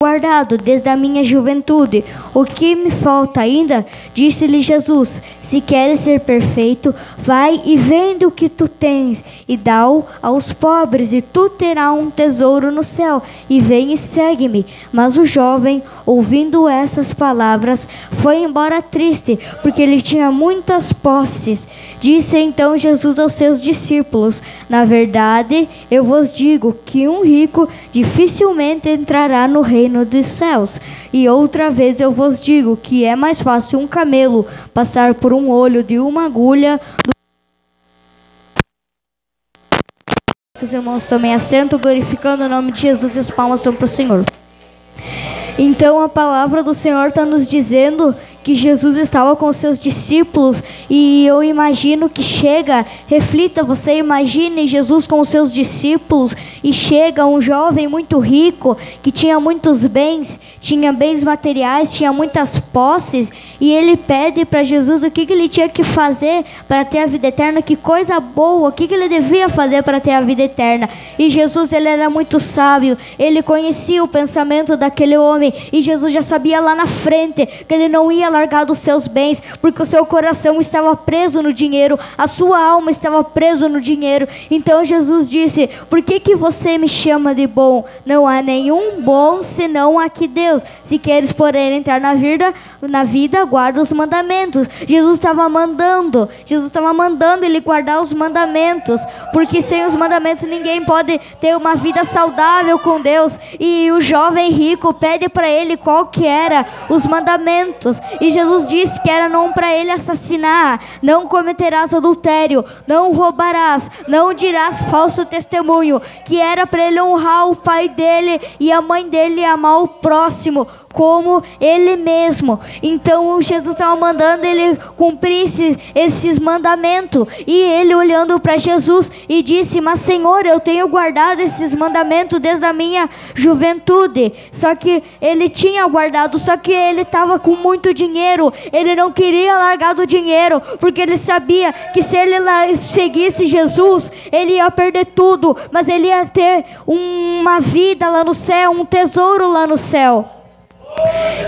guardado desde a minha juventude. O que me falta ainda? Disse-lhe Jesus: se queres ser perfeito, vai e vende o que tu tens e dá-o aos pobres, e tu terás um tesouro no céu, e vem e segue-me. Mas o jovem, ouvindo essas palavras, foi embora triste, porque ele tinha muitas posses. Disse então Jesus aos seus discípulos: na verdade, eu vos digo que um rico dificilmente entrará no reino dos céus. E outra vez eu vos digo que é mais fácil um camelo passar por um olho de uma agulha. Os irmãos também assentam, glorificando o nome de Jesus, e as palmas são para o Senhor. Então a palavra do Senhor está nos dizendo que Jesus estava com seus discípulos, e eu imagino que reflita, você imagine Jesus com os seus discípulos, e chega um jovem muito rico, que tinha muitos bens, tinha bens materiais, tinha muitas posses, e ele pede para Jesus o que ele tinha que fazer para ter a vida eterna, que coisa boa, o que ele devia fazer para ter a vida eterna. E Jesus, ele era muito sábio, ele conhecia o pensamento daquele homem, e Jesus já sabia lá na frente que ele não ia largar dos seus bens, porque o seu coração estava preso no dinheiro, a sua alma estava presa no dinheiro. Então Jesus disse: por que você me chama de bom? Não há nenhum bom senão aqui Deus. Se queres, porém, entrar na vida, guarda os mandamentos. Jesus estava mandando ele guardar os mandamentos, porque sem os mandamentos ninguém pode ter uma vida saudável com Deus. E o jovem rico pede para ele qual que era os mandamentos, e Jesus disse que era não para ele assassinar, não cometerás adultério, não roubarás, não dirás falso testemunho, que era para ele honrar o pai dele e a mãe dele, e amar o próximo como ele mesmo. Então Jesus estava mandando ele cumprir esses mandamentos, e ele olhando para Jesus e disse: mas Senhor, eu tenho guardado esses mandamentos desde a minha juventude. Só que ele tinha guardado, só que ele estava com muito dinheiro, ele não queria largar do dinheiro, porque ele sabia que se ele seguisse Jesus, ele ia perder tudo, mas ele ia ter uma vida lá no céu, um tesouro lá no céu.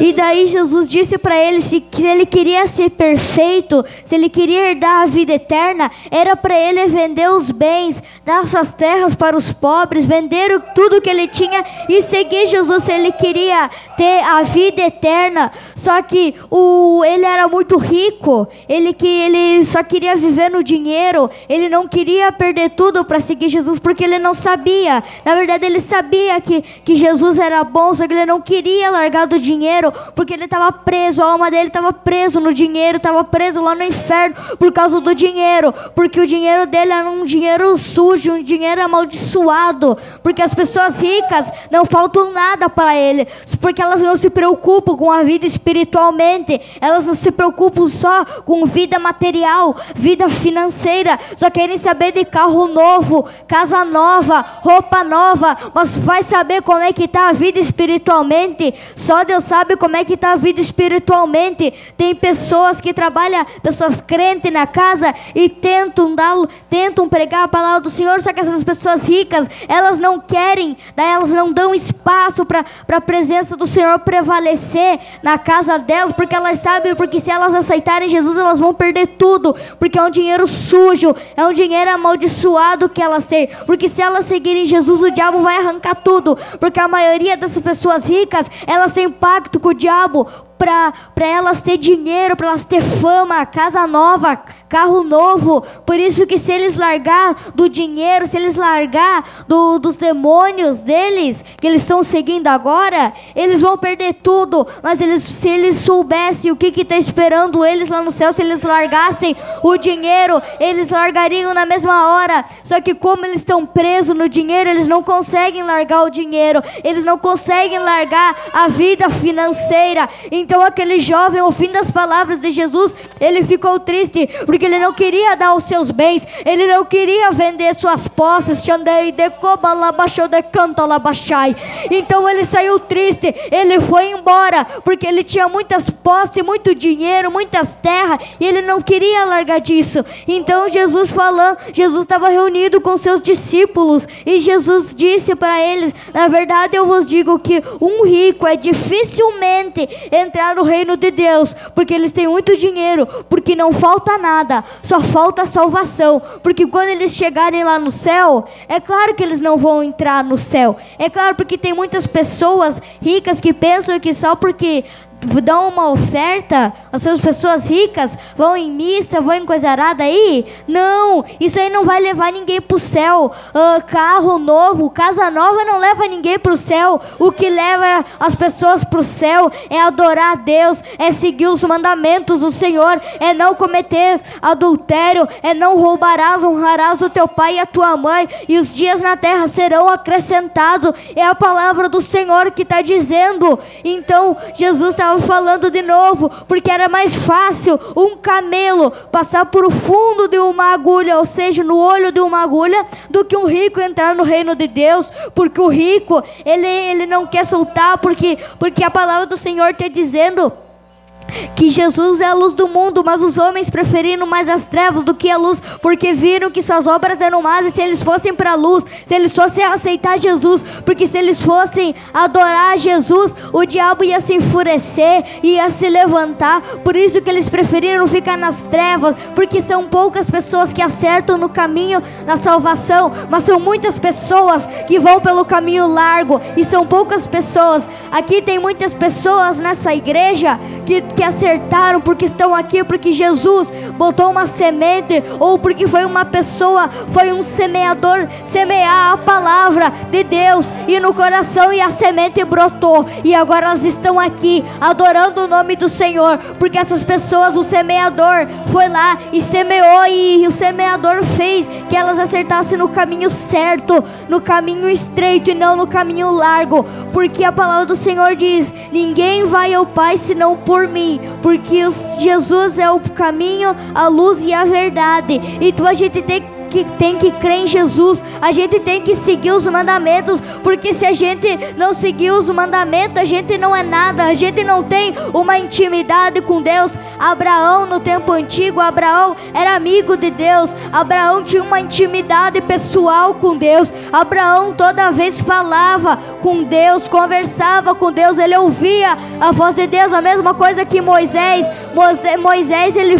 E daí Jesus disse para ele, se ele queria ser perfeito, se ele queria herdar a vida eterna, era para ele vender os bens, dar suas terras para os pobres, vender tudo que ele tinha e seguir Jesus, se ele queria ter a vida eterna. Só que ele era muito rico, ele só queria viver no dinheiro, ele não queria perder tudo para seguir Jesus, porque ele não sabia. Na verdade, ele sabia que Jesus era bom, só que ele não queria largar do dinheiro, porque ele estava preso, a alma dele estava preso no dinheiro, estava preso lá no inferno por causa do dinheiro, porque o dinheiro dele era um dinheiro sujo, um dinheiro amaldiçoado, porque as pessoas ricas não faltam nada para ele, porque elas não se preocupam com a vida espiritualmente, elas não se preocupam só com vida material, vida financeira, só querem saber de carro novo, casa nova, roupa nova, mas vai saber como é que está a vida espiritualmente? Só Deus sabe como é que está a vida espiritualmente. Tem pessoas que trabalham, pessoas crentes na casa, e tentam pregar a palavra do Senhor, só que essas pessoas ricas, elas não querem, daí elas não dão espaço para a presença do Senhor prevalecer na casa delas, porque elas sabem, porque se elas aceitarem Jesus, elas vão perder tudo, porque é um dinheiro sujo, é um dinheiro amaldiçoado que elas têm, porque se elas seguirem Jesus, o diabo vai arrancar tudo, porque a maioria dessas pessoas ricas, elas têm pacto com o diabo para elas ter dinheiro, para elas ter fama, casa nova, carro novo. Por isso que se eles largar do dinheiro, se eles largar dos demônios deles, que eles estão seguindo agora, eles vão perder tudo. Mas se eles soubessem o que está esperando eles lá no céu, se eles largassem o dinheiro, eles largariam na mesma hora. Só que como eles estão presos no dinheiro, eles não conseguem largar o dinheiro, eles não conseguem largar a vida financeira. Então aquele jovem, ouvindo as palavras de Jesus, ele ficou triste, porque ele não queria dar os seus bens, ele não queria vender suas posses. Então ele saiu triste, ele foi embora, porque ele tinha muitas posses, muito dinheiro, muitas terras, e ele não queria largar disso. Então Jesus estava reunido com seus discípulos, e Jesus disse para eles: na verdade eu vos digo que um rico é dificilmente entrar no reino de Deus, porque eles têm muito dinheiro, porque não falta nada, só falta salvação. Porque quando eles chegarem lá no céu, é claro que eles não vão entrar no céu, é claro, porque tem muitas pessoas ricas que pensam que só porque dão uma oferta, as pessoas ricas vão em missa, vão em coisa arada aí. Não, isso aí não vai levar ninguém para o céu. Carro novo, casa nova não leva ninguém para o céu. O que leva as pessoas para o céu é adorar a Deus, é seguir os mandamentos do Senhor, é não cometer adultério, é não roubarás, honrarás o teu pai e a tua mãe, e os dias na terra serão acrescentados. É a palavra do Senhor que está dizendo. Então Jesus estava falando de novo, porque era mais fácil um camelo passar por o fundo de uma agulha, ou seja, no olho de uma agulha, do que um rico entrar no reino de Deus. Porque o rico, ele não quer soltar, porque a palavra do Senhor está dizendo que Jesus é a luz do mundo, mas os homens preferiram mais as trevas do que a luz, porque viram que suas obras eram más. E se eles fossem para a luz, se eles fossem aceitar Jesus, porque se eles fossem adorar Jesus, o diabo ia se enfurecer, ia se levantar. Por isso que eles preferiram ficar nas trevas, porque são poucas pessoas que acertam no caminho da salvação, mas são muitas pessoas que vão pelo caminho largo, e são poucas pessoas. Aqui tem muitas pessoas nessa igreja que acertaram, porque estão aqui, porque Jesus botou uma semente, ou porque foi uma pessoa, foi um semeador, semear a palavra de Deus e no coração, e a semente brotou, e agora elas estão aqui adorando o nome do Senhor, porque essas pessoas, o semeador foi lá e semeou, e o semeador fez que elas acertassem no caminho certo, no caminho estreito, e não no caminho largo. Porque a palavra do Senhor diz: ninguém vai ao Pai senão por mim, porque Jesus é o caminho, a luz e a verdade. Então a gente tem que crer em Jesus, a gente tem que seguir os mandamentos, porque se a gente não seguir os mandamentos, a gente não é nada, a gente não tem uma intimidade com Deus. Abraão, no tempo antigo, Abraão era amigo de Deus, Abraão tinha uma intimidade pessoal com Deus, Abraão toda vez falava com Deus, conversava com Deus, ele ouvia a voz de Deus. A mesma coisa que Moisés, ele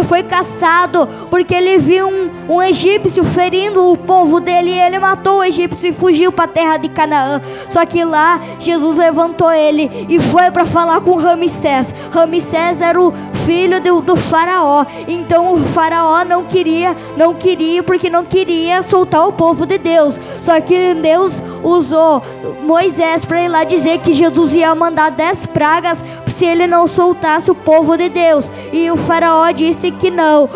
foi caçado, porque ele viu um egípcio ferindo o povo dele, e ele matou o egípcio e fugiu para a terra de Canaã. Só que lá Jesus levantou ele e foi para falar com Ramsés. Ramsés era o filho do faraó. Então o faraó não queria, porque não queria soltar o povo de Deus. Só que Deus usou Moisés para ir lá dizer que Jesus ia mandar 10 pragas se ele não soltasse o povo de Deus. E o faraó disse que não.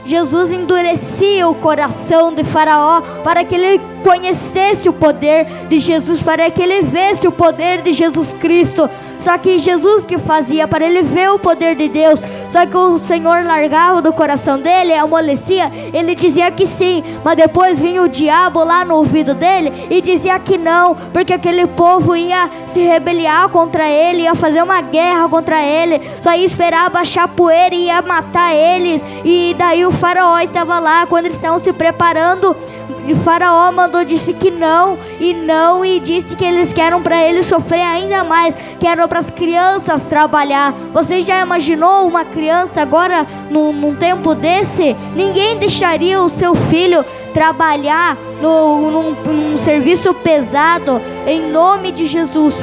Jesus endurecia o coração de Faraó para que ele conhecesse o poder de Jesus, para que ele visse o poder de Jesus Cristo. Só que Jesus que fazia para ele ver o poder de Deus. Só que o Senhor largava do coração dele, amolecia, ele dizia que sim, mas depois vinha o diabo lá no ouvido dele e dizia que não, porque aquele povo ia se rebeliar contra ele, ia fazer uma guerra contra ele, só ia esperar baixar poeira e ia matar eles. E daí o faraó estava lá, quando eles estavam se preparando, o faraó disse que não, e disse que eles querem para eles sofrer ainda mais, que eram para as crianças trabalhar. Você já imaginou uma criança agora, num tempo desse? Ninguém deixaria o seu filho trabalhar num serviço pesado, em nome de Jesus,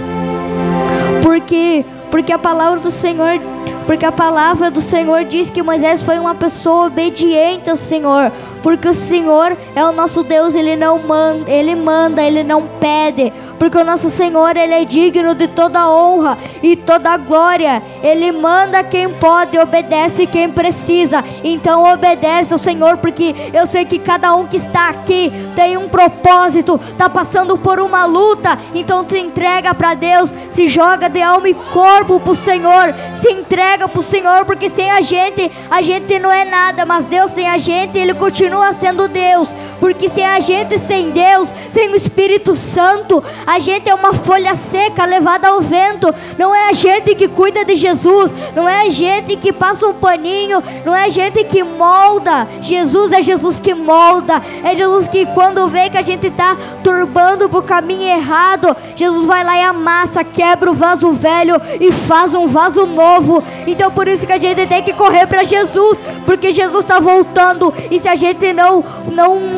porque a palavra do Senhor... Porque a palavra do Senhor diz que Moisés foi uma pessoa obediente ao Senhor. Porque o Senhor é o nosso Deus, Ele manda, Ele não pede. Porque o nosso Senhor, Ele é digno de toda honra e toda glória. Ele manda quem pode, obedece quem precisa. Então obedece ao Senhor, porque eu sei que cada um que está aqui tem um propósito, está passando por uma luta. Então te entrega para Deus, se joga alma e corpo para o Senhor, se entrega para o Senhor, porque sem a gente não é nada, mas Deus sem a gente, Ele continua sendo Deus, porque sem a gente, sem Deus, sem o Espírito Santo, a gente é uma folha seca levada ao vento. Não é a gente que cuida de Jesus, não é a gente que passa um paninho, não é a gente que molda Jesus, é Jesus que molda, é Jesus que quando vê que a gente está turbando para o caminho errado, Jesus vai lá e amassa, quebra o vaso velho e faz um vaso novo. Então por isso que a gente tem que correr para Jesus, porque Jesus está voltando, e se a gente não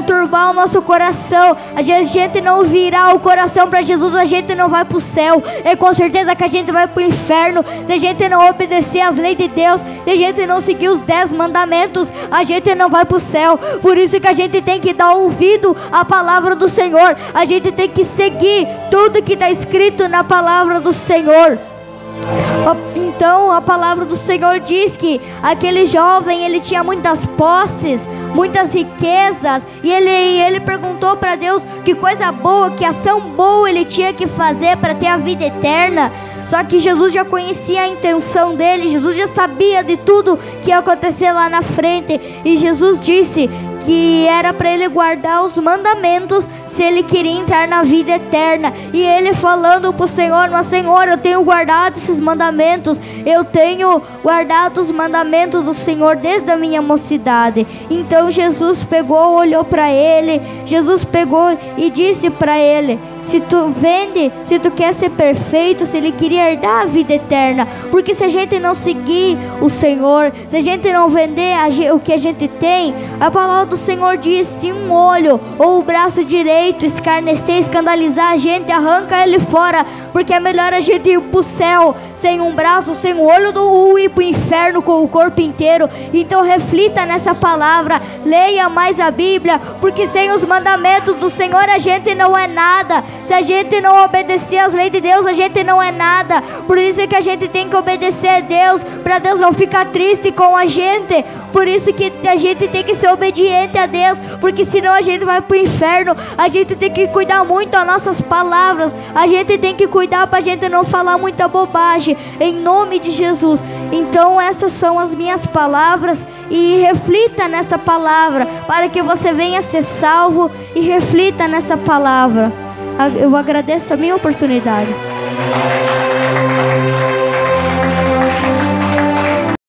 turbar o nosso coração, a gente não virar o coração para Jesus, a gente não vai para o céu, é com certeza que a gente vai para o inferno. Se a gente não obedecer às leis de Deus, se a gente não seguir os 10 mandamentos, a gente não vai para o céu. Por isso que a gente tem que dar ouvido à palavra do Senhor, a gente tem que seguir tudo que está escrito na palavra do Senhor. Então a palavra do Senhor diz que aquele jovem, ele tinha muitas posses, muitas riquezas, e ele perguntou para Deus que coisa boa, que ação boa ele tinha que fazer para ter a vida eterna. Só que Jesus já conhecia a intenção dele, Jesus já sabia de tudo que ia acontecer lá na frente, e Jesus disse que era para ele guardar os mandamentos se ele queria entrar na vida eterna. E ele falando para o Senhor: mas Senhor, eu tenho guardado esses mandamentos, eu tenho guardado os mandamentos do Senhor desde a minha mocidade. Então Jesus pegou, olhou para ele, Jesus pegou e disse para ele: se tu quer ser perfeito, se ele queria herdar a vida eterna, porque se a gente não seguir o Senhor, se a gente não vender o que a gente tem, a palavra do Senhor diz: se um olho ou o braço direito escarnecer, escandalizar a gente, arranca ele fora, porque é melhor a gente ir para o céu sem um braço, sem um olho, do ir para o inferno com o corpo inteiro. Então reflita nessa palavra, leia mais a Bíblia, porque sem os mandamentos do Senhor a gente não é nada. Se a gente não obedecer às leis de Deus, a gente não é nada. Por isso que a gente tem que obedecer a Deus, para Deus não ficar triste com a gente. Por isso que a gente tem que ser obediente a Deus, porque senão a gente vai para o inferno. A gente tem que cuidar muito das nossas palavras, a gente tem que cuidar para a gente não falar muita bobagem, em nome de Jesus. Então essas são as minhas palavras, e reflita nessa palavra, para que você venha ser salvo, e reflita nessa palavra. Eu agradeço a minha oportunidade.